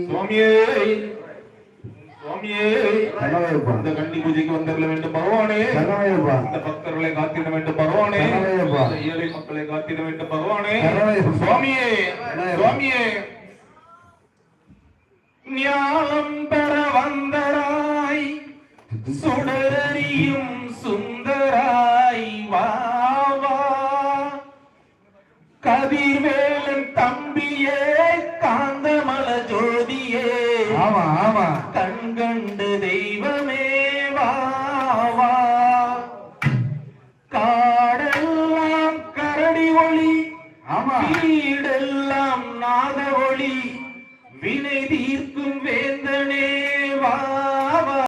சுவாமியே சுவாமியே இந்த கன்னி பூஜைக்கு வந்தரல வேண்டும் பகவானே. இந்த பக்தர்களை காத்திட வேண்டும் பகவானே. ஏழை மக்களை காத்திட வேண்டும் பகவானே. சுவாமியே சுவாமியே ஞானம் பெற வந்தராய் சுடரியும் சுந்தராய் வாவா கதிர்வேலன் தம்பியே காந்தமல ஜோதியே கண்கண்டு தெய்வமே வாவா காடெல்லாம் கரடி ஒளி வீடெல்லாம் நாத ஒளி வினை தீர்க்கும்